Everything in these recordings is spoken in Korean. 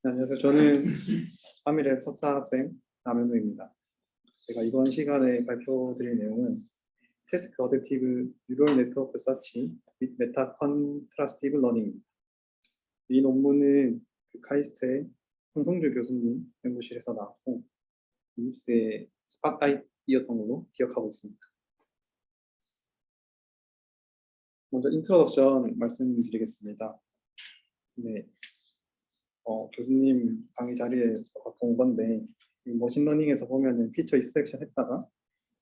네, 안녕하세요. 저는 한미래 석사 학생 남현우입니다. 제가 이번 시간에 발표드릴 내용은 태스크 어댑티브 뉴럴 네트워크 서치 및 메타 컨트라스티브 러닝입니다. 이 논문은 카이스트의 홍성주 교수님 연구실에서 나왔고 이깁스의 스팟라이트이었던 걸로 기억하고 있습니다. 먼저 인트로덕션 말씀드리겠습니다. 네, 교수님 강의 자리에서 갖고 온 건데 머신러닝에서 보면은 피처 익스트랙션 했다가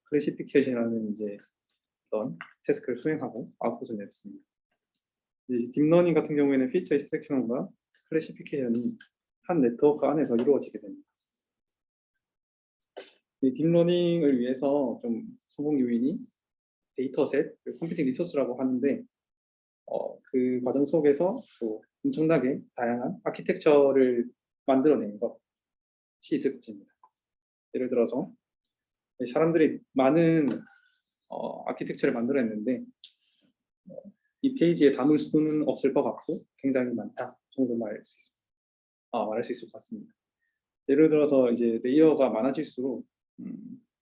클래시피케이션이라는 이제 어떤 태스크를 수행하고 아웃풋을 냈습니다. 이제 딥러닝 같은 경우에는 피처 익스트랙션과 클래시피케이션이 한 네트워크 안에서 이루어지게 됩니다. 이 딥러닝을 위해서 좀 성공 요인이 데이터셋, 컴퓨팅 리소스라고 하는데 그 과정 속에서 또 엄청나게 다양한 아키텍처를 만들어내는 것이 있을 것입니다. 예를 들어서 사람들이 많은 아키텍처를 만들어냈는데 이 페이지에 담을 수는 없을 것 같고 굉장히 많다 정도 말할 수 있을 것 같습니다. 예를 들어서 이제 레이어가 많아질수록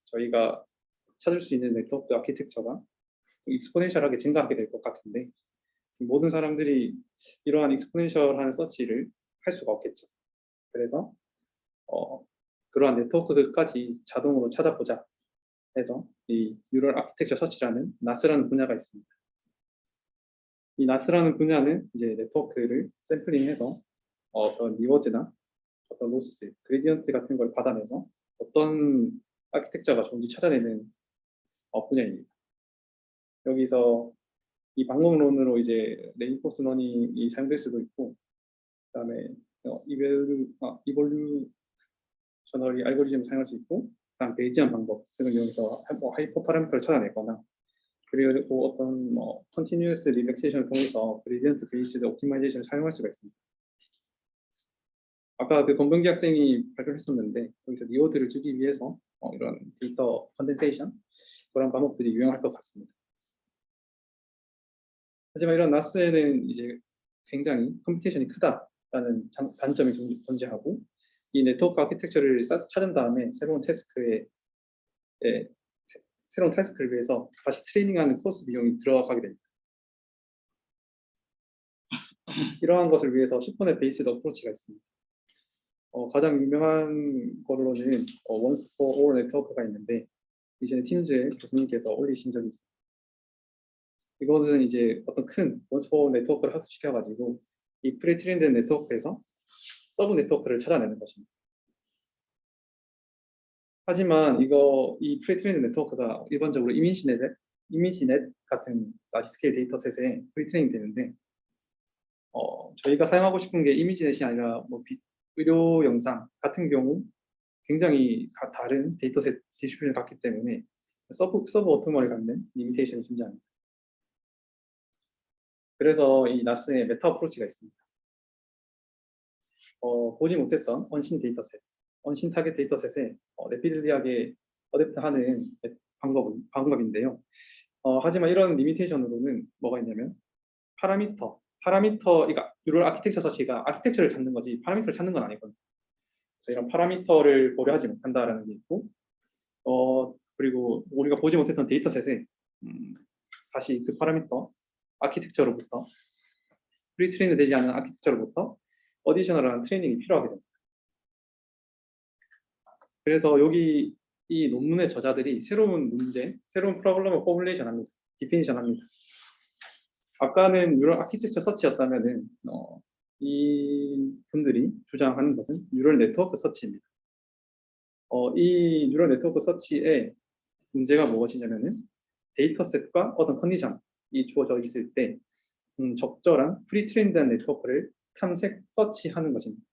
저희가 찾을 수 있는 네트워크 아키텍처가 익스포넨셜하게 증가하게 될 것 같은데 모든 사람들이 이러한 익스포넨셜한 서치를 할 수가 없겠죠. 그래서 그러한 네트워크들까지 자동으로 찾아보자 해서 이 뉴럴 아키텍처 서치라는 나스라는 분야가 있습니다. 이 나스라는 분야는 이제 네트워크를 샘플링해서 어떤 리워드나 어떤 로스, 그레디언트 같은 걸 받아내서 어떤 아키텍처가 좋은지 찾아내는 분야입니다. 여기서 이 방법론으로 이제 레인포스러닝이 사용될 수도 있고, 그다음에 이볼루셔너리 알고리즘을 사용할 수 있고, 그다음 베이지안 방법 등을 이용해서 하이퍼 파라미터를 찾아내거나, 그리고 어떤 컨티뉴어스 릴렉세이션을 통해서 그레디언트 베이스드 옵티마이제이션을 사용할 수가 있습니다. 아까 그 권병기 학생이 발표했었는데 여기서 리워드를 주기 위해서 이런 데이터 컨덴세이션 그런 방법들이 유용할 것 같습니다. 하지만 이런 나스에는 이제 굉장히 컴퓨테이션이 크다라는 단점이 존재하고 이 네트워크 아키텍처를 찾은 다음에 새로운 태스크를 위해서 다시 트레이닝하는 코스 비용이 들어가게 됩니다. 이러한 것을 위해서 슈퍼넷 베이스드 어프로치가 있습니다. 가장 유명한 거로는 원스 포 올 네트워크가 있는데 이전에 팀즈의 교수님께서 올리신 적이 있습니다. 이것은 이제 어떤 큰 원스 포 올 네트워크를 학습시켜가지고 이 프리트레인된 네트워크에서 서브 네트워크를 찾아내는 것입니다. 하지만 이 프리트레인된 네트워크가 일반적으로 이미지넷 같은 라지 스케일 데이터셋에 프리트레인 되는데 저희가 사용하고 싶은 게 이미지넷이 아니라 의료 영상 같은 경우 굉장히 다른 데이터셋 디스트리뷰션을 갖기 때문에 서브 오토머를 갖는 리미테이션이 존재합니다. 그래서 이 나스의 메타 어프로치가 있습니다. 보지 못했던 언신 데이터셋, 언신 타겟 데이터셋에 레피들리하게 어댑트하는 방법인데요. 하지만 이런 리미테이션으로는 뭐가 있냐면 파라미터, 그러니까 뉴럴 아키텍처 서치가 아키텍처를 찾는 거지 파라미터를 찾는 건 아니거든요. 그래서 이런 파라미터를 고려하지 못한다라는 게 있고, 그리고 우리가 보지 못했던 데이터셋에 다시 그 파라미터 아키텍처로부터 프리트레인드 되지 않은 아키텍처로부터 어디셔널한 트레이닝이 필요하게 됩니다. 그래서 여기 이 논문의 저자들이 새로운 프로블럼을 포뮬레이션 합니다. 디피니션 합니다. 아까는 뉴럴 아키텍처 서치였다면은 이 분들이 주장하는 것은 뉴럴 네트워크 서치입니다. 이 뉴럴 네트워크 서치의 문제가 무엇이냐면은 데이터셋과 어떤 컨디션이 주어져 있을 때 적절한 프리트레인드한 네트워크를 서치하는 것입니다.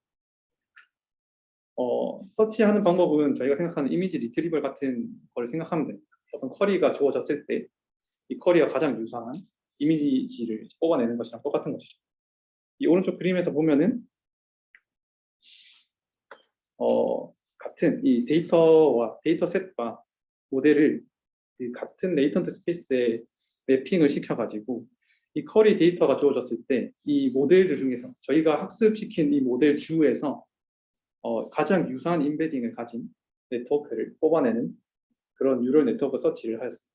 서치하는 방법은 저희가 생각하는 이미지 리트리벌 같은 걸 생각하면 됩니다. 어떤 쿼리가 주어졌을 때 이 쿼리가 가장 유사한 이미지를 뽑아내는 것이랑 똑같은 것이죠. 이 오른쪽 그림에서 보면은 같은 이 데이터셋과 모델을 같은 레이턴트 스페이스에 매핑을 시켜가지고 이 쿼리 데이터가 주어졌을 때 이 모델들 중에서 저희가 학습시킨 이 모델 주에서 가장 유사한 인베딩을 가진 네트워크를 뽑아내는 그런 뉴럴 네트워크 서치를 하였습니다.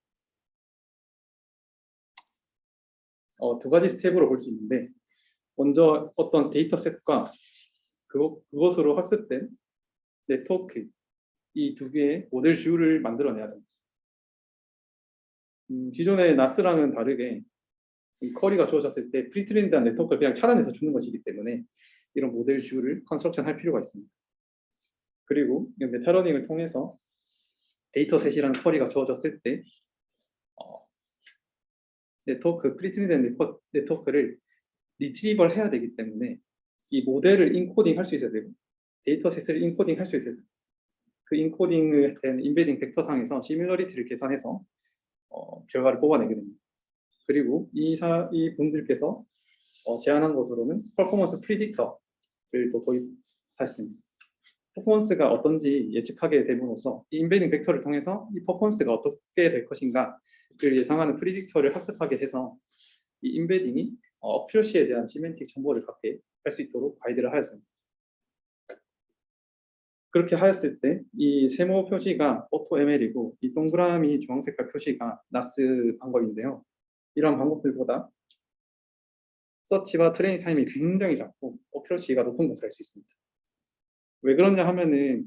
두 가지 스텝으로 볼 수 있는데, 먼저 어떤 데이터셋과 그것으로 학습된 네트워크, 이 두 개의 모델 뷰를 만들어내야 됩니다. 기존의 나스랑은 다르게 이 쿼리가 주어졌을 때 프리트레인드한 네트워크를 그냥 차단해서 주는 것이기 때문에 이런 모델 뷰를 컨스트럭션 할 필요가 있습니다. 그리고 메타러닝을 통해서 데이터셋이라는 쿼리가 주어졌을 때 프리트레인드 네트워크를 리트리벌 해야 되기 때문에 이 모델을 인코딩 할 수 있어야 되고 데이터셋을 인코딩 할 수 있어야 돼요. 그 인코딩을 된 인베딩 벡터상에서 시뮬러리티를 계산해서 결과를 뽑아내게 됩니다. 그리고 이 분들께서 제안한 것으로는 퍼포먼스 프리딕터를 또 도입했습니다. 퍼포먼스가 어떤지 예측하게 됨으로써 이 인베딩 벡터를 통해서 이 퍼포먼스가 어떻게 될 것인가를 예상하는 프리딕터를 학습하게 해서 이 인베딩이 어퓨러시에 대한 시멘틱 정보를 갖게 할 수 있도록 가이드를 하였습니다. 그렇게 하였을 때 이 세모 표시가 AutoML이고 이 동그라미 주황색깔 표시가 나스 방법인데요. 이러한 방법들보다 서치와 트레이닝 타임이 굉장히 작고 어큐러시가 높은 것을 알 수 있습니다. 왜 그러냐 하면은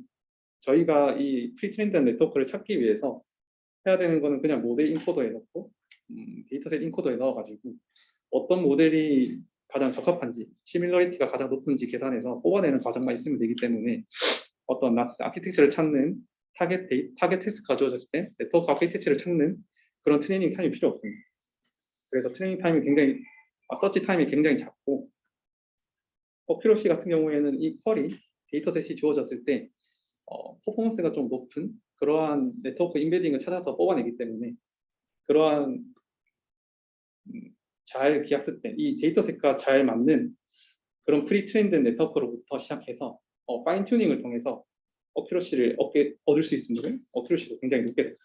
저희가 이 프리트레인드 네트워크를 찾기 위해서 해야 되는 거는 그냥 모델 인코더에 넣고 데이터셋 인코더에 넣어가지고 어떤 모델이 가장 적합한지 시밀러리티가 가장 높은지 계산해서 뽑아내는 과정만 있으면 되기 때문에 어떤 나스 아키텍처를 찾는 타겟 태스크가 주어졌을 때 네트워크 아키텍처를 찾는 그런 트레이닝 타임이 필요 없습니다. 그래서 트레이닝 타임이 굉장히 서치 타임이 굉장히 작고 어큐러시 같은 경우에는 이 쿼리 데이터셋이 주어졌을 때 퍼포먼스가 좀 높은 그러한 네트워크 인베딩을 찾아서 뽑아내기 때문에 그러한 잘 기학습된 이 데이터셋과 잘 맞는 그런 프리트레인드 네트워크로부터 시작해서 파인 튜닝을 통해서 어큐러시를 얻을 수 있으므로 어큐러시도 굉장히 높게 됩니다.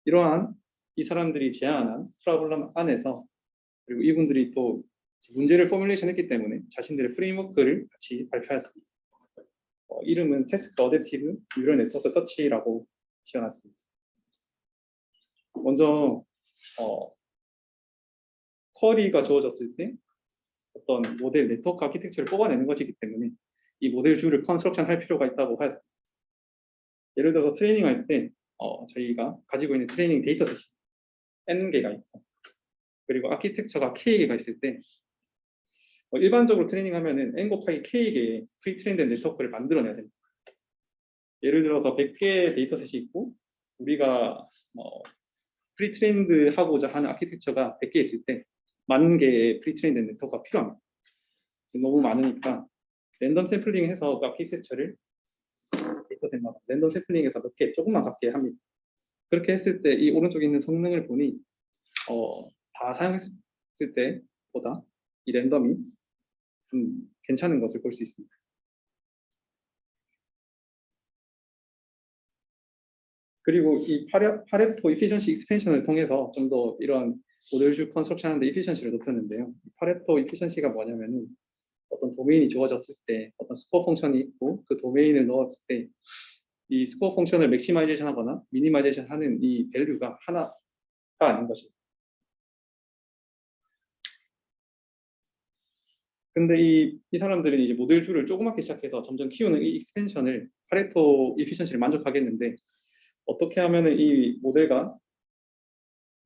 이러한 이 사람들이 제안한 프로블럼 안에서 그리고 이분들이 또 문제를 포뮬레이션 했기 때문에 자신들의 프레임워크를 같이 발표했습니다. 이름은 태스크 어댑티브 뉴럴 네트워크 서치라고 지어놨습니다. 먼저 쿼리가 주어졌을 때 어떤 모델 네트워크 아키텍처를 뽑아내는 것이기 때문에 이 모델 뷰를 컨스트럭션 할 필요가 있다고 하였습니다. 예를 들어서 트레이닝 할 때 저희가 가지고 있는 트레이닝 데이터셋이 N개가 있고 그리고 아키텍처가 K개가 있을 때 일반적으로 트레이닝 하면은 N 곱하기 K개의 프리트레인드 네트워크를 만들어내야 됩니다. 예를 들어서 100개의 데이터셋이 있고 우리가 프리트레인드 하고자 하는 아키텍처가 100개 있을 때 10,000개의 프리트레인드 네트워크가 필요합니다. 너무 많으니까 랜덤 샘플링해서 그 아키텍처를 데이터셋마다 랜덤 샘플링해서 몇 개 조금만 갖게 합니다. 그렇게 했을 때 이 오른쪽에 있는 성능을 보니 다 사용했을 때보다 이 랜덤이 좀 괜찮은 것을 볼 수 있습니다. 그리고 이 파레토 이피션시 익스펜션을 통해서 좀 더 이런 모델 컨스트럭션 하는데 이피션시를 높였는데요. 파레토 이피션시가 뭐냐면은 어떤 도메인이 주어졌을 때 어떤 스코어 펑션이 있고 그 도메인을 넣었을 때 이 스코어 펑션을 맥시마이제이션 하거나 미니마이제이션 하는 이 밸류가 하나가 아닌 것입니다. 근데 이 사람들은 이제 모델 뷰를 조그맣게 시작해서 점점 키우는 이 익스펜션을 파레토 이피션시를 만족하겠는데 어떻게 하면은 이 모델과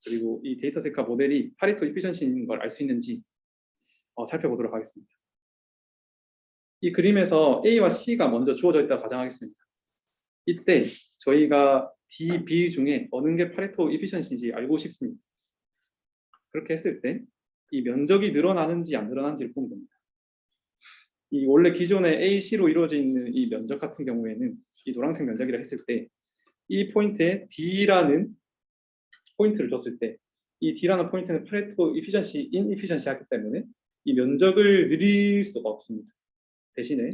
그리고 이 데이터셋과 모델이 파레토 이피션시인 걸 알 수 있는지 살펴보도록 하겠습니다. 이 그림에서 A와 C가 먼저 주어져 있다고 가정하겠습니다. 이때 저희가 D, B 중에 어느 게 파레토 이피션시인지 알고 싶습니다. 그렇게 했을 때 이 면적이 늘어나는지 안 늘어나는지를 보면 됩니다. 이 원래 기존의 A, C로 이루어져 있는 이 면적 같은 경우에는 이 노란색 면적이라 했을 때 이 포인트에 D라는 포인트를 줬을 때 이 D라는 포인트는 파레토 이피션시 인이피션시 하기 때문에 이 면적을 늘릴 수가 없습니다. 대신에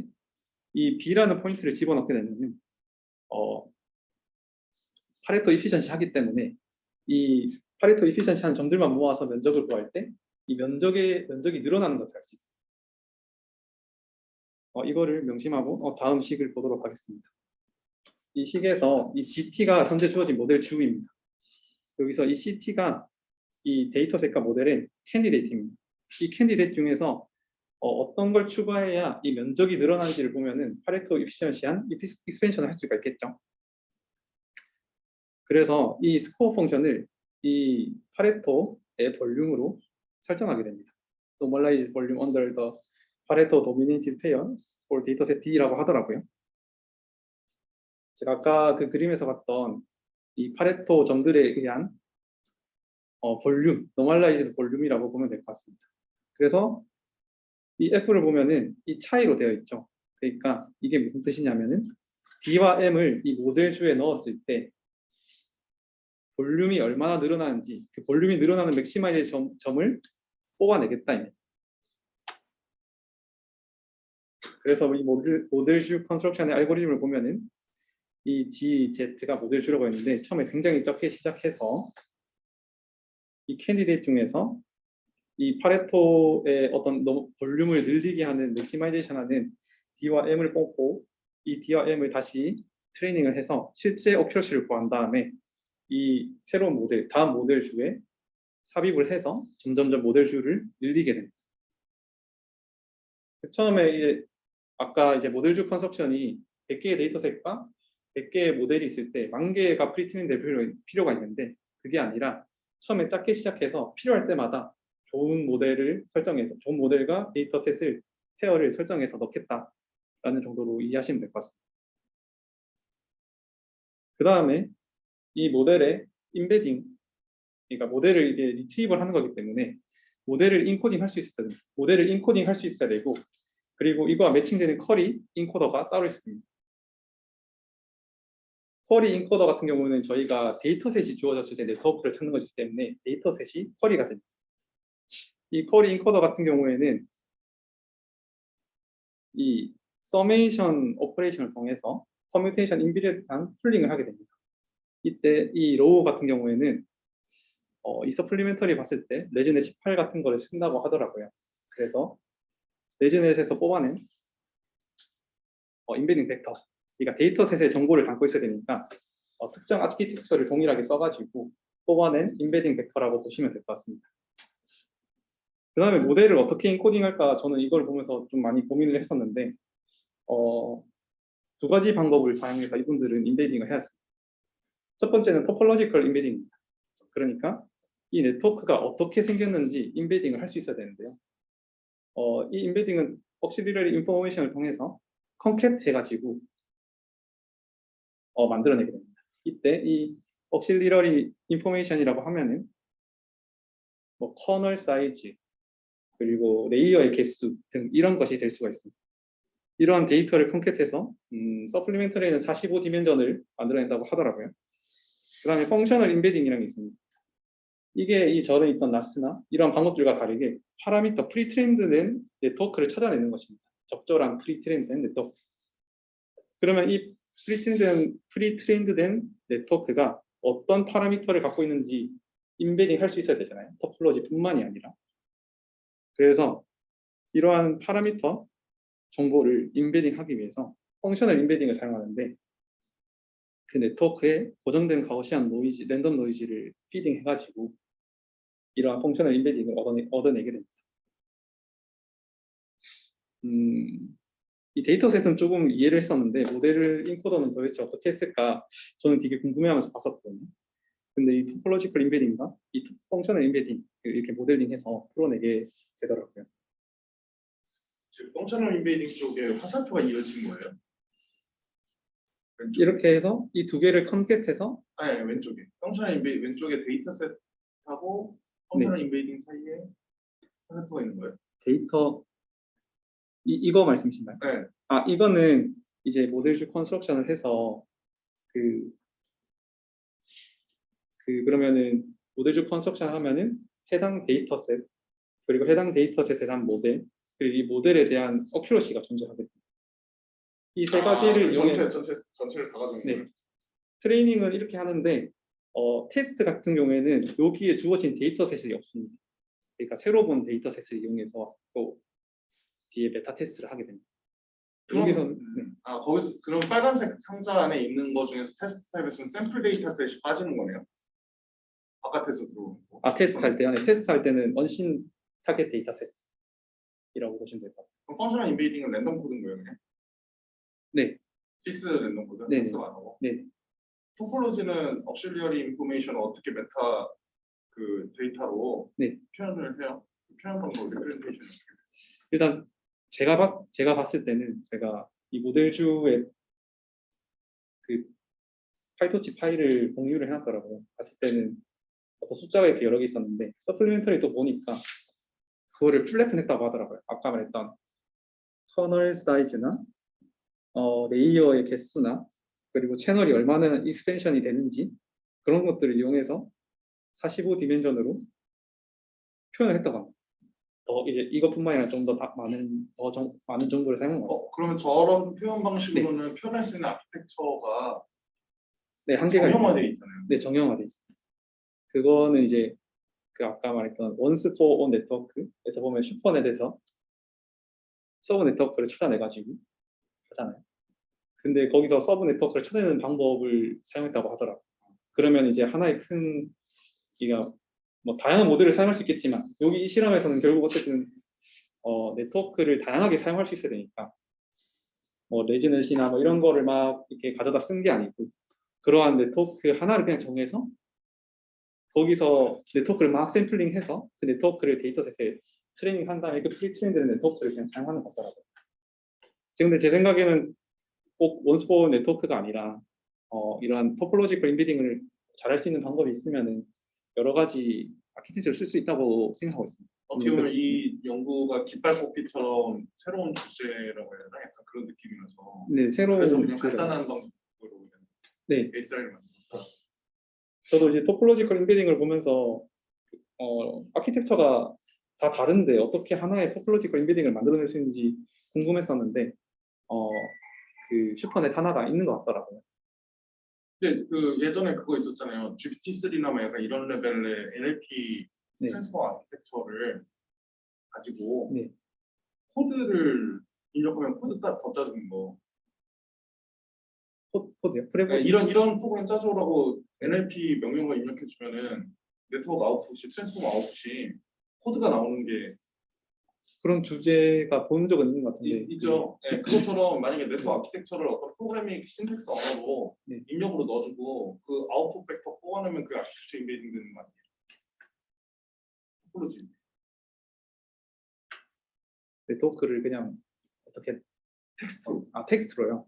이 B라는 포인트를 집어넣게 되면 파레토 이피션시 하기 때문에 이 파레토 이피션시 하는 점들만 모아서 면적을 구할 때 이 면적이 늘어나는 것을 알 수 있습니다. 이거를 명심하고 다음 식을 보도록 하겠습니다. 이 식에서 이 GT가 현재 주어진 모델 주입니다. 여기서 이 CT가 이 데이터셋과 모델의 캔디데이트입니다. 이 캔디데이트 중에서 어떤 걸 추가해야 이 면적이 늘어나는지를 보면은 파레토 이피션시한 익스펜션을 할 수가 있겠죠. 그래서 이 스코어 펑션을 이 파레토의 볼륨으로 설정하게 됩니다. Normalized volume under the Pareto dominated pair for dataset D라고 하더라고요. 제가 아까 그 그림에서 봤던 이 파레토 점들에 의한 볼륨, Normalized 볼륨이라고 보면 될 것 같습니다. 그래서 이 F를 보면은 이 차이로 되어 있죠. 그러니까 이게 무슨 뜻이냐면은 D와 M을 이 모델주에 넣었을 때 볼륨이 얼마나 늘어나는지 그 볼륨이 늘어나는 맥시마이즈 점을 뽑아내겠다. 그래서 이 모델주 컨스트럭션의 알고리즘을 보면은 이 GZ가 모델주라고 했는데 처음에 굉장히 적게 시작해서 이 캔디데이트 중에서 이 파레토의 어떤 볼륨을 늘리게 하는 맥시마이제이션 하는 D와 M을 뽑고 이 D와 M을 다시 트레이닝을 해서 실제 어큐러시를 구한 다음에 이 새로운 모델, 다음 모델주에 삽입을 해서 점점점 모델주를 늘리게 됩니다. 처음에 이제 아까 이제 모델주 컨스트럭션이 100개의 데이터셋과 100개의 모델이 있을 때 10,000개가 프리트레인 될 필요가 있는데 그게 아니라 처음에 작게 시작해서 필요할 때마다 좋은 모델을 설정해서 좋은 모델과 데이터셋을 페어를 설정해서 넣겠다라는 정도로 이해하시면 될 것 같습니다. 그 다음에 이 모델의 인베딩, 그러니까 모델을 이게 리트리버를 하는 거기 때문에 모델을 인코딩 할 수 있어야 됩니다. 모델을 인코딩 할 수 있어야 되고 그리고 이거와 매칭되는 쿼리 인코더가 따로 있습니다. 쿼리 인코더 같은 경우는 저희가 데이터셋이 주어졌을 때 네트워크를 찾는 거기 때문에 데이터셋이 쿼리가 됩니다. 이 쿼리 인코더 같은 경우에는 이 서메이션 오퍼레이션을 통해서 커뮤테이션 인비리언트한 풀링을 하게 됩니다. 이때 이 로우 같은 경우에는 이 서플리멘터리 봤을 때 레즈넷 18 같은 거를 쓴다고 하더라고요. 그래서 레즈넷에서 뽑아낸 인베딩 벡터, 그러니까 데이터셋의 정보를 담고 있어야 되니까 특정 아키텍처를 동일하게 써가지고 뽑아낸 인베딩 벡터라고 보시면 될 것 같습니다. 그 다음에 모델을 어떻게 인코딩할까 저는 이걸 보면서 좀 많이 고민을 했었는데 두 가지 방법을 사용해서 이분들은 인베딩을 해왔습니다. 첫 번째는 토폴로지컬 인베딩입니다. 그러니까 이 네트워크가 어떻게 생겼는지 인베딩을 할 수 있어야 되는데요. 이 인베딩은 억실리러리 인포메이션을 통해서 컨캣 해가지고 만들어내게 됩니다. 이때 이 억실리러리 인포메이션이라고 하면은 뭐 커널 사이즈 그리고 레이어의 개수 등 이런 것이 될 수가 있습니다. 이러한 데이터를 컨캣해서 서플리멘터리는 45디멘전을 만들어낸다고 하더라고요. 그 다음에 펑셔널 인베딩이라는 게 있습니다. 이게 이 전에 있던 나스나 이런 방법들과 다르게 파라미터 프리트레인드된 네트워크를 찾아내는 것입니다. 적절한 프리트레인드된 네트워크. 그러면 이 프리트레인드된 네트워크가 어떤 파라미터를 갖고 있는지 인베딩 할 수 있어야 되잖아요. 토폴로지뿐만이 아니라. 그래서 이러한 파라미터 정보를 인베딩하기 위해서 펑셔널 인베딩을 사용하는데 그 네트워크에 고정된 가우시안 노이즈, 랜덤 노이즈를 피딩 해가지고 이러한 펑셔널 인베딩을 얻어내게 됩니다. 이 데이터셋은 조금 이해를 했었는데 모델을 인코더는 도대체 어떻게 했을까 저는 되게 궁금해하면서 봤었거든요. 근데 이 토폴로지컬 인베딩과 이 펑셔널 인베딩 이렇게 모델링해서 풀어내게 되더라고요. 즉 펑셔널 인베이딩 쪽에 화살표가 이어진 거예요? 왼쪽에? 이렇게 해서 이 두 개를 컨캣해서 아니 왼쪽에 펑셔널 인베이딩 왼쪽에 데이터셋하고 펑셔널 인베이딩 사이에 화살표가 있는 거예요? 데이터 이거 말씀이신가요? 네. 이거는 이제 모델주 컨스트럭션을 해서 그러면은 모델주 컨스트럭션 하면은 해당 데이터셋 그리고 해당 데이터셋에 대한 모델 그리고 이 모델에 대한 어큐러시가 존재하겠습니다. 이 세 가지를 이용해 전체를 다 가지고 네. 트레이닝은 이렇게 하는데 테스트 같은 경우에는 여기에 주어진 데이터셋이 없습니다. 그러니까 새로 본 데이터셋을 이용해서 또 뒤에 베타 테스트를 하게 됩니다. 여기서는 거기서 그럼 빨간색 상자 안에 있는 거 중에서 테스트 타입에서는 샘플 데이터 셋이 빠지는 거네요. 바깥에서 들어오는 거. 테스트 할 때는 원신 타겟 데이터셋이라고 보시면 될 것 같습니다. 그럼 펑셔널 인베이딩은 랜덤 코드인 거예요, 그냥? 네, 픽스 랜덤 코드? 네, 픽스 안 하고. 네. 토폴로지는 억실리어리 인포메이션을 어떻게 메타 그 데이터로 네. 표현을 해요? 그 표현 방법 리프레젠테이션. 일단 제가 봤을 때는 제가 이 모델주의 그 파이토치 파일을 공유를 해놨더라고요. 봤을 때는 어떤 숫자가 이렇게 여러 개 있었는데 서플리멘터리 또 보니까 그거를 플래튼했다고 하더라고요. 아까 말했던 커널 사이즈나 레이어의 개수나 그리고 채널이 얼마나 익스펜션이 되는지 그런 것들을 이용해서 45 디멘전으로 표현을 했다고 합니다. 더 이제 이것뿐만 아니라 좀 더 많은 정도를 사용한 것 같아요. 그러면 저런 표현 방식으로는 표현할 수 있는 아키텍처가 네, 한계가 정형화되어 있어요. 있잖아요. 네, 정형화돼 있습니다. 그거는 이제 그 아까 말했던 원스 포 온 네트워크에서 보면 슈퍼넷에서 서브 네트워크를 찾아내가지고 하잖아요. 근데 거기서 서브 네트워크를 찾아내는 방법을 사용했다고 하더라고요. 그러면 이제 하나의 큰 이가 뭐 다양한 모델을 사용할 수 있겠지만 여기 이 실험에서는 결국 어쨌든 네트워크를 다양하게 사용할 수 있어야 되니까 뭐 레지넷이나 뭐 이런 거를 막 이렇게 가져다 쓴 게 아니고 그러한 네트워크 하나를 그냥 정해서 거기서 네트워크를 막 샘플링해서 그 네트워크를 데이터셋에 트레이닝 한 다음에 그 프리트레인된 네트워크를 그냥 사용하는 거더라고요. 근데 제 생각에는 꼭 원스포 네트워크가 아니라 이러한 토폴로지컬 인비딩을 잘할 수 있는 방법이 있으면은 여러 가지 아키텍처를 쓸 수 있다고 생각하고 있습니다. 어떻게 보면 이 연구가 깃발뽑기처럼 새로운 주제라고 해야 되나? 약간 그런 느낌이라서. 네, 새로운 그래서 그냥 주제라고. 간단한 방법으로 네, 베이스라인을 만들었다. 저도 이제 토폴로지컬 인비딩을 보면서 아키텍처가 다 다른데 어떻게 하나의 토폴로지컬 인비딩을 만들어낼 수 있는지 궁금했었는데 그 슈퍼넷 하나가 있는 것 같더라고요. 근데 그 예전에 그거 있었잖아요. GPT-3나 뭐 약간 이런 레벨의 NLP 네. 트랜스퍼 아키텍처를 가지고 네. 코드를 입력하면 코드 딱 더 짜주는 거. 코드요? 네, 이런 프로그램 짜줘라고 NLP 명령어 입력해주면은 네트워크 아웃풋이 트랜스포머 아웃풋이 코드가 나오는 게 그런 주제가 본 적은 있는 것 같은데 있죠. 네, 그것처럼 만약에 네트워크 아키텍처를 어떤 프로그래밍 신텍스 언어로 네. 입력으로 넣어주고 그 아웃풋 벡터 뽑아내면 그 아키텍처 인베이딩 되는 거 아니에요? 토폴로지. 네트워크를 그냥 어떻게 텍스트로. 텍스트로요.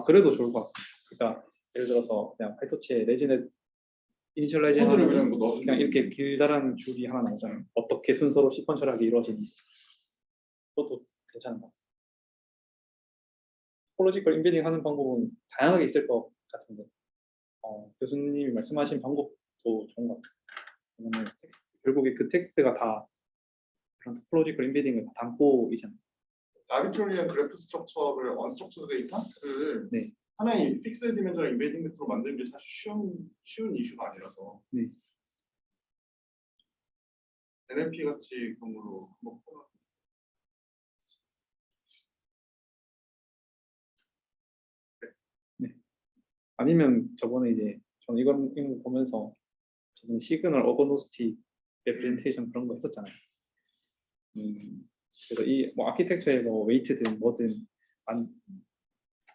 그래도 좋을 것 같습니다. 그러니까 예를 들어서 그냥 파이토치에 레지넷 이니셜라이징 코드를 하면 그냥 뭐 넣어주면 그냥 이렇게 길다란 줄이 하나 나오잖아요. 어떻게 순서로 시퀀셜하게 이루어지는지 그것도 괜찮은 것 같아요. 토폴로지컬 인베딩 하는 방법은 다양하게 있을 것 같은데 교수님이 말씀하신 방법도 좋은 것 같아요. 왜냐면 결국에 그 텍스트가 다 그런 토폴로지컬 인베딩을 다 담고 있잖아요. 아비트리한 그래프 스트럭처를 언스트럭처드 데이터를 네. 하나의 픽스 디멘전al 인베이딩 벡터로 만드는 게 사실 쉬운 이슈가 아니라서 네. NLP 같이 그런 걸로 한번 풀어. 네. 아니면 저번에 이제 저는 이거 보면서 저는 시그널 어거노스티 레프레젠테이션 그런 거 했었잖아요. 그래서 이 뭐 아키텍처에 뭐 웨이트든 뭐든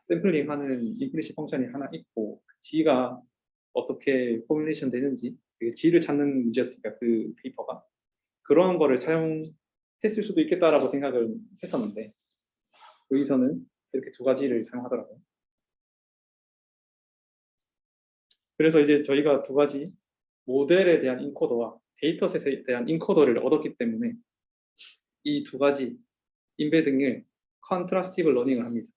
샘플링하는 임플리시 펑션이 하나 있고 G가 어떻게 포뮬레이션 되는지 그 G를 찾는 문제였으니까 그 페이퍼가 그러한 거를 사용했을 수도 있겠다라고 생각을 했었는데 여기서는 이렇게 두 가지를 사용하더라고요. 그래서 이제 저희가 두 가지 모델에 대한 인코더와 데이터셋에 대한 인코더를 얻었기 때문에 이 두 가지 인베딩을 컨트라스티브 러닝을 합니다.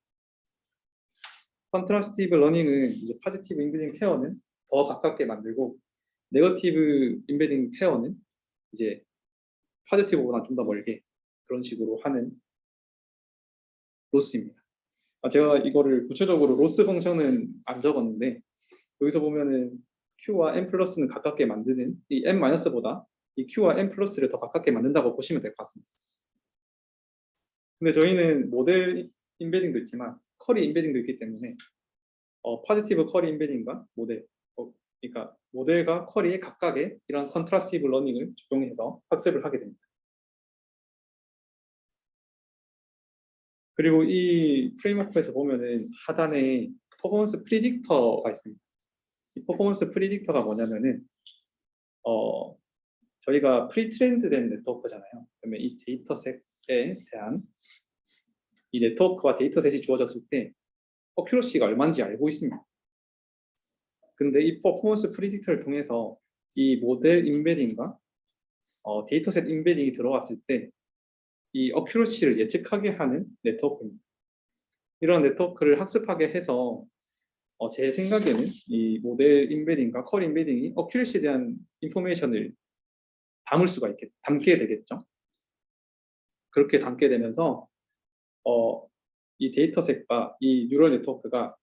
컨트라스티브 러닝은 이제 파지티브 인베딩 페어는 더 가깝게 만들고 네거티브 인베딩 페어는 이제 파지티브보다 좀 더 멀게 그런 식으로 하는 로스입니다. 제가 이거를 구체적으로 로스 펑션은 안 적었는데 여기서 보면은 Q와 N 플러스는 가깝게 만드는 이 N 마이너스보다 이 Q와 N 플러스를 더 가깝게 만든다고 보시면 될 것 같습니다. 근데 저희는 모델 인베딩도 있지만 쿼리 인베딩도 있기 때문에 파지티브 쿼리 인베딩과 모델, 그러니까 모델과 쿼리의 각각의 이런 컨트라스티브 러닝을 적용해서 학습을 하게 됩니다. 그리고 이 프레임워크에서 보면은 하단에 퍼포먼스 프리딕터가 있습니다. 이 퍼포먼스 프리딕터가 뭐냐면은 저희가 프리트레인드된 네트워크잖아요. 그러면 이 데이터셋에 대한 이 네트워크와 데이터셋이 주어졌을 때 어큐러시가 얼마인지 알고 있습니다. 근데 이 퍼포먼스 프리딕터를 통해서 이 모델 인베딩과 데이터셋 인베딩이 들어갔을 때 이 어큐러시를 예측하게 하는 네트워크입니다. 이런 네트워크를 학습하게 해서 제 생각에는 이 모델 인베딩과 컬 인베딩이 어큐러시에 대한 인포메이션을 담게 되겠죠. 그렇게 담게 되면서 이 데이터셋과 이 뉴럴 네트워크가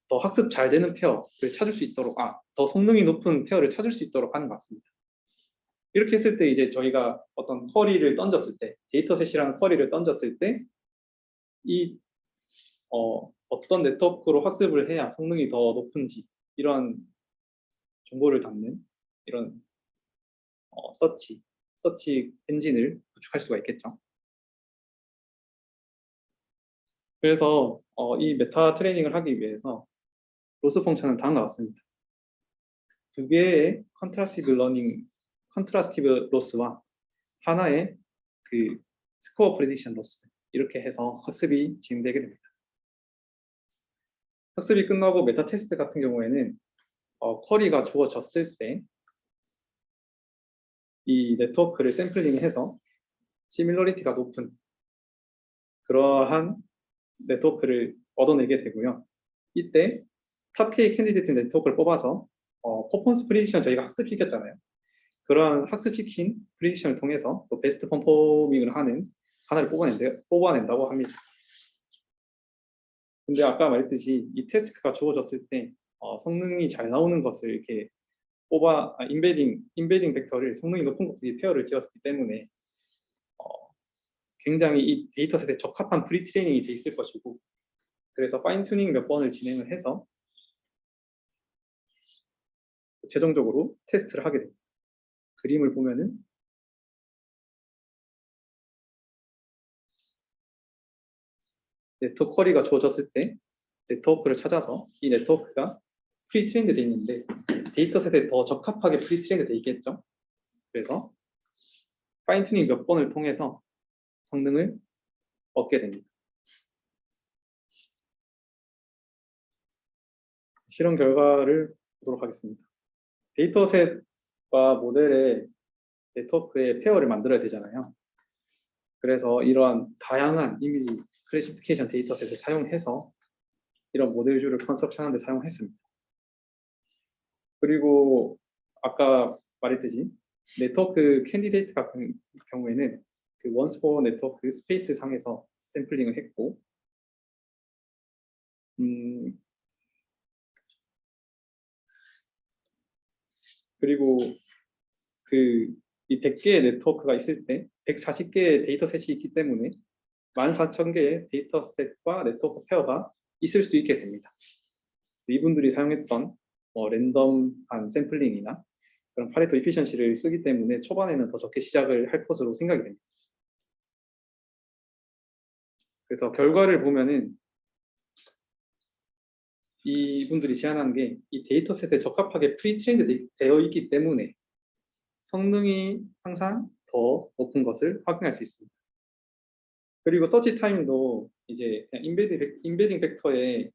더 학습 잘 되는 페어를 찾을 수 있도록, 더 성능이 높은 페어를 찾을 수 있도록 하는 것 같습니다. 이렇게 했을 때 이제 저희가 어떤 쿼리를 던졌을 때, 데이터셋이라는 쿼리를 던졌을 때, 이 어떤 네트워크로 학습을 해야 성능이 더 높은지 이런 정보를 담는 이런 서치 엔진을 구축할 수가 있겠죠. 그래서 이 메타 트레이닝을 하기 위해서 로스 펑션은 다음과 같습니다. 두 개의 컨트라스티브 로스와 하나의 그 스코어 프레딕션 로스 이렇게 해서 학습이 진행되게 됩니다. 학습이 끝나고 메타 테스트 같은 경우에는 쿼리가 주어졌을 때 이 네트워크를 샘플링해서 시밀러리티가 높은 그러한 네트워크를 얻어내게 되고요. 이때 탑K 캔디데이트 네트워크를 뽑아서 퍼포먼스 프리딕션 저희가 학습시켰잖아요. 그러한 학습시킨 프리딕션을 통해서 또 베스트 퍼포밍을 하는 하나를 뽑아낸다고 합니다. 근데 아까 말했듯이 이 테스트가 주어졌을 때 성능이 잘 나오는 것을 이렇게 인베딩 벡터를 성능이 높은 것들이 페어를 지었기 때문에 굉장히 이 데이터셋에 적합한 프리트레이닝이 돼 있을 것이고, 그래서 파인 튜닝 몇 번을 진행을 해서 최종적으로 테스트를 하게 됩니다. 그림을 보면은 네트워크 쿼리가 주어졌을 때 네트워크를 찾아서 이 네트워크가 프리트레인드 돼 있는데 데이터셋에 더 적합하게 프리트레인드 돼 있겠죠. 그래서 파인 튜닝 몇 번을 통해서 성능을 얻게 됩니다. 실험 결과를 보도록 하겠습니다. 데이터셋과 모델의 네트워크의 페어를 만들어야 되잖아요. 그래서 이러한 다양한 이미지 클래시피케이션 데이터셋을 사용해서 이런 모델 뷰를 컨스트럭션하는 데 사용했습니다. 그리고 아까 말했듯이 네트워크 캔디데이트 같은 경우에는 그 원스포 네트워크 스페이스 상에서 샘플링을 했고, 그리고 이 100개의 네트워크가 있을 때 140개의 데이터셋이 있기 때문에 14,000개의 데이터셋과 네트워크 페어가 있을 수 있게 됩니다. 이분들이 사용했던 랜덤한 샘플링이나 그런 파레토 이피션시를 쓰기 때문에 초반에는 더 적게 시작을 할 것으로 생각이 됩니다. 그래서 결과를 보면은 이분들이 제안한 게 이 데이터셋에 적합하게 프리트레인드 되어 있기 때문에 성능이 항상 더 높은 것을 확인할 수 있습니다. 그리고 서치 타임도 이제 그냥 인베딩 벡터에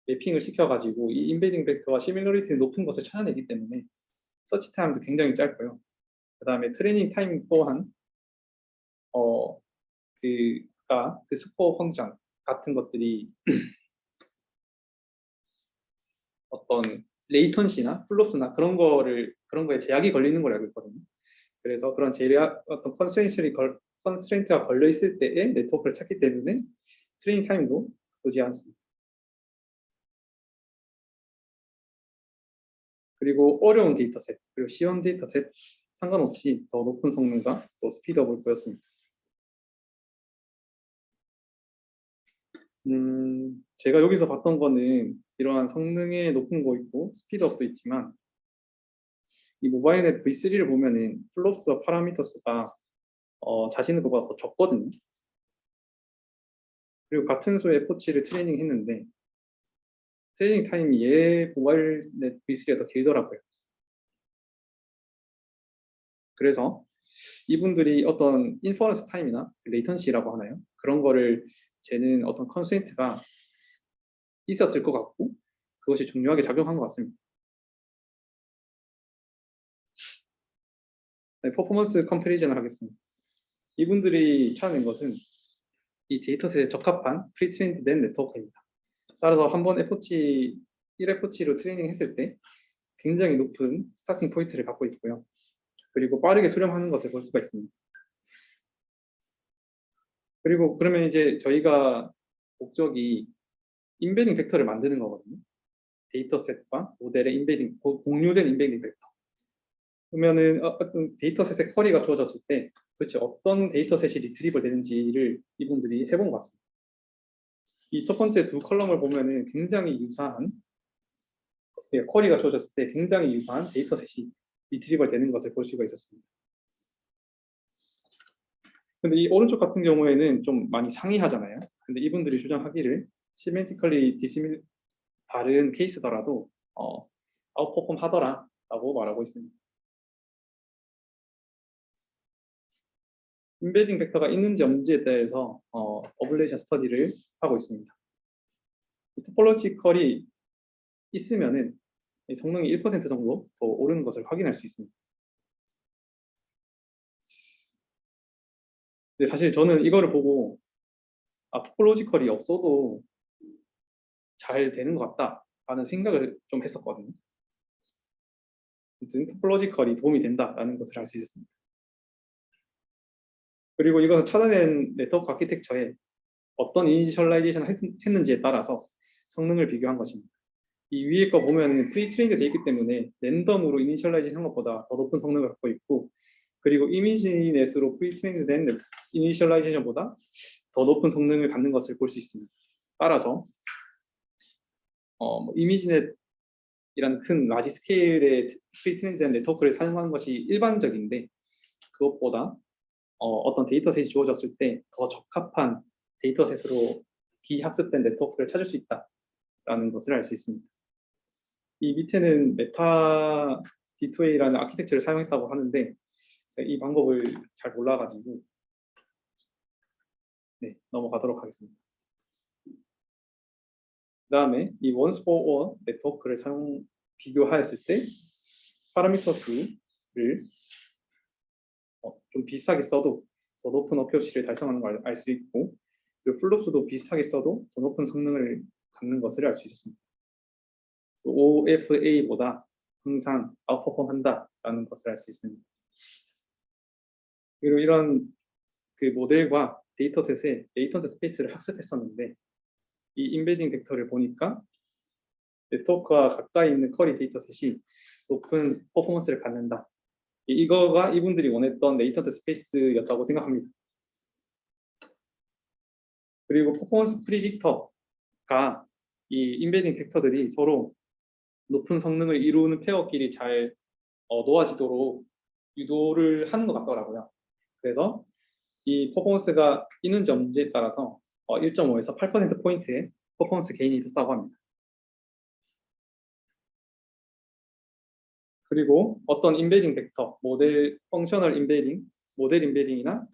매핑을 시켜가지고 이 인베딩 벡터와 시밀러리티 높은 것을 찾아내기 때문에 서치 타임도 굉장히 짧고요. 그 다음에 트레이닝 타임 또한 그 스코어 성장 같은 것들이 어떤 레이턴시나 플로스나 그런 거에 제약이 걸리는 걸 알고 있거든요. 그래서 그런 어떤 컨스트레인트가 걸려 있을 때에 네트워크를 찾기 때문에 트레이닝 타임도 보지 않습니다. 그리고 어려운 데이터셋 그리고 쉬운 데이터셋 상관없이 더 높은 성능과 또 스피드업을 보였습니다. 제가 여기서 봤던 거는 이러한 성능의 높은 거 있고 스피드업도 있지만 이 모바일넷 V3를 보면은 플롭스와 파라미터스가 자신의 것보다 더 적거든요. 그리고 같은 수의 포치를 트레이닝 했는데 트레이닝 타임이 얘 모바일넷 V3가 더 길더라고요. 그래서 이분들이 어떤 인퍼런스 타임이나 레이턴시라고 하나요? 그런 거를 재는 어떤 컨스트레인트가 있었을 것 같고 그것이 중요하게 작용한 것 같습니다. 네, 퍼포먼스 컴패리즌을 하겠습니다. 이분들이 찾아낸 것은 이 데이터셋에 적합한 프리트레인드 된 네트워크입니다. 따라서 한번 FOC 1FOC로 트레이닝 했을 때 굉장히 높은 스타팅 포인트를 갖고 있고요. 그리고 빠르게 수렴하는 것을 볼 수가 있습니다. 그리고 그러면 이제 저희가 목적이 인베딩 벡터를 만드는 거거든요. 데이터셋과 모델의 인베딩, 공유된 인베딩 벡터. 그러면은 어떤 데이터셋의 쿼리가 주어졌을 때 도대체 어떤 데이터셋이 리트리버 되는지를 이분들이 해본 것 같습니다. 이 첫 번째 두 컬럼을 보면은 굉장히 유사한 쿼리가 주어졌을 때 굉장히 유사한 데이터셋이 리트리버 되는 것을 볼 수가 있었습니다. 근데 이 오른쪽 같은 경우에는 좀 많이 상이하잖아요. 근데 이분들이 주장하기를 시멘티컬리 디시밀 다른 케이스더라도 아웃퍼폼 하더라라고 말하고 있습니다. 인베딩 벡터가 있는지 없는지에 대해서 어블레이션 스터디를 하고 있습니다. 토폴로지컬이 있으면은 성능이 1% 정도 더 오르는 것을 확인할 수 있습니다. 근데 사실 저는 이거를 보고 토폴로지컬이 없어도 잘 되는 것 같다라는 생각을 좀 했었거든요. 토폴로지컬이 도움이 된다라는 것을 알 수 있었습니다. 그리고 이것은 찾아낸 네트워크 아키텍처에 어떤 이니셜라이제이션을 했는지에 따라서 성능을 비교한 것입니다. 이 위에 거 보면 프리트레인드 돼 있기 때문에 랜덤으로 이니셜라이제이션 한 것보다 더 높은 성능을 갖고 있고 그리고 이미지넷으로 프리트레인드 된 이니셜라이제이션보다 더 높은 성능을 갖는 것을 볼 수 있습니다. 따라서 이미지넷이라는 큰 라지 스케일의 프리트레인드 된 네트워크를 사용하는 것이 일반적인데 그것보다 어떤 데이터셋이 주어졌을 때 더 적합한 데이터셋으로 비학습된 네트워크를 찾을 수 있다라는 것을 알 수 있습니다. 이 밑에는 메타 D2A라는 아키텍처를 사용했다고 하는데 제가 이 방법을 잘 몰라가지고 넘어가도록 하겠습니다. 그 다음에 이 once for all 네트워크를 비교하였을 때 파라미터 수를 좀 비슷하게 써도 더 높은 어퓨어시를 달성하는 걸 알 수 있고 그리고 플롭수도 비슷하게 써도 더 높은 성능을 갖는 것을 알 수 있었습니다. OFA보다 항상 아웃퍼폼 한다라는 것을 알 수 있습니다. 그리고 이런 그 모델과 데이터셋의 레이턴트 스페이스를 학습했었는데 이 인베딩 벡터를 보니까 네트워크와 가까이 있는 쿼리 데이터셋이 높은 퍼포먼스를 갖는다. 이거가 이분들이 원했던 레이턴트 스페이스였다고 생각합니다. 그리고 퍼포먼스 프리딕터가 이 인베딩 벡터들이 서로 높은 성능을 이루는 페어끼리 잘 놓아지도록 유도를 하는 것 같더라고요. 그래서 이 퍼포먼스가 있는지 없는지에 따라서 1.5에서 8%포인트의 퍼포먼스 게인이 있었다고 합니다. 그리고 어떤 인베딩 벡터, 모델 펑셔널 인베딩, 모델 인베딩이나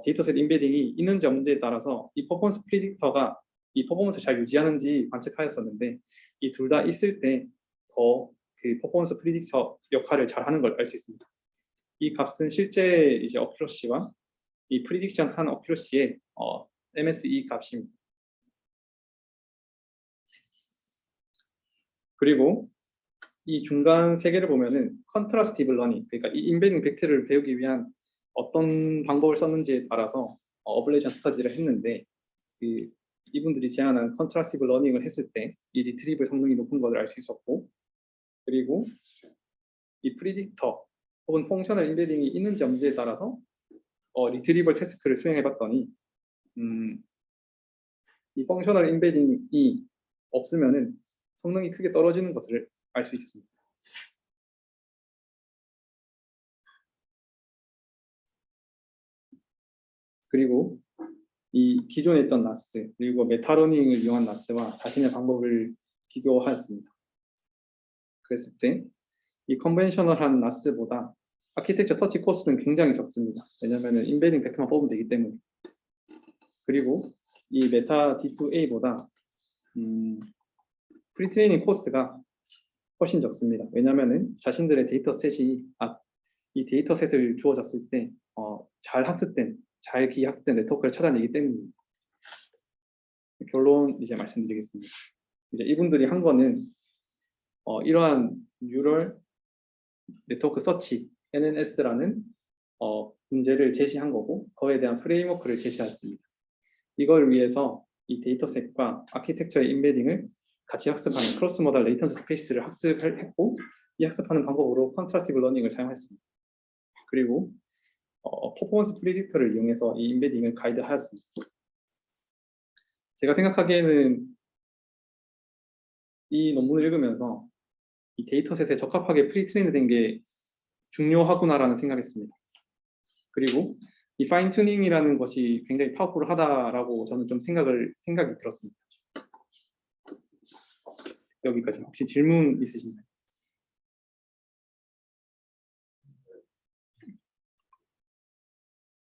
데이터셋 인베딩이 있는지 없는지에 따라서 이 퍼포먼스 프리딕터가 이 퍼포먼스를 잘 유지하는지 관측하였었는데 이 둘 다 있을 때 더 그 퍼포먼스 프리딕터 역할을 잘 하는 걸 알 수 있습니다. 이 값은 실제 이제 어큐러시와 이 프리딕션 한 어큐러시의 MSE 값입니다. 그리고 이 중간 세 개를 보면은 컨트라스티브 러닝, 그러니까 이 인베딩 벡터를 배우기 위한 어떤 방법을 썼는지에 따라서 어블레이션 스터디를 했는데 이분들이 제안한 컨트라스티브 러닝을 했을 때 이 리트리브 성능이 높은 것을 알 수 있었고 그리고 이 프리딕터 혹은 펑셔널 인베딩이 있는지 없는지에 따라서 리트리버 태스크를 수행해 봤더니 이 펑셔널 인베딩이 없으면은 성능이 크게 떨어지는 것을 알 수 있었습니다. 그리고 이 기존에 있던 나스 그리고 메타러닝을 이용한 나스와 자신의 방법을 비교하였습니다. 그랬을 때 이 컨벤셔널한 나스보다 아키텍처 서치 코스트는 굉장히 적습니다. 왜냐하면 인베딩 벡터만 뽑으면 되기 때문에. 그리고 이 메타 D2A보다 프리트레이닝 코스트가 훨씬 적습니다. 왜냐하면 자신들의 데이터셋이 이 데이터셋을 주어졌을 때 잘 학습된, 잘 기학습된 네트워크를 찾아내기 때문입니다. 결론 이제 말씀드리겠습니다. 이제 이분들이 한 거는 이러한 뉴럴 네트워크 서치 NNS라는 문제를 제시한 거고 거기에 대한 프레임워크를 제시했습니다. 이걸 위해서 이 데이터셋과 아키텍처의 인베딩을 같이 학습하는 크로스 모달 레이턴스 스페이스를 학습했고 이 학습하는 방법으로 컨트라스티브 러닝을 사용했습니다. 그리고 퍼포먼스 프리딕터를 이용해서 이 인베딩을 가이드하였습니다. 제가 생각하기에는 이 논문을 읽으면서 이 데이터셋에 적합하게 프리트레인 된 게 중요하구나라는 생각했습니다. 그리고 이 파인 튜닝이라는 것이 굉장히 파워풀하다라고 저는 좀 생각이 들었습니다. 여기까지 혹시 질문 있으신가요?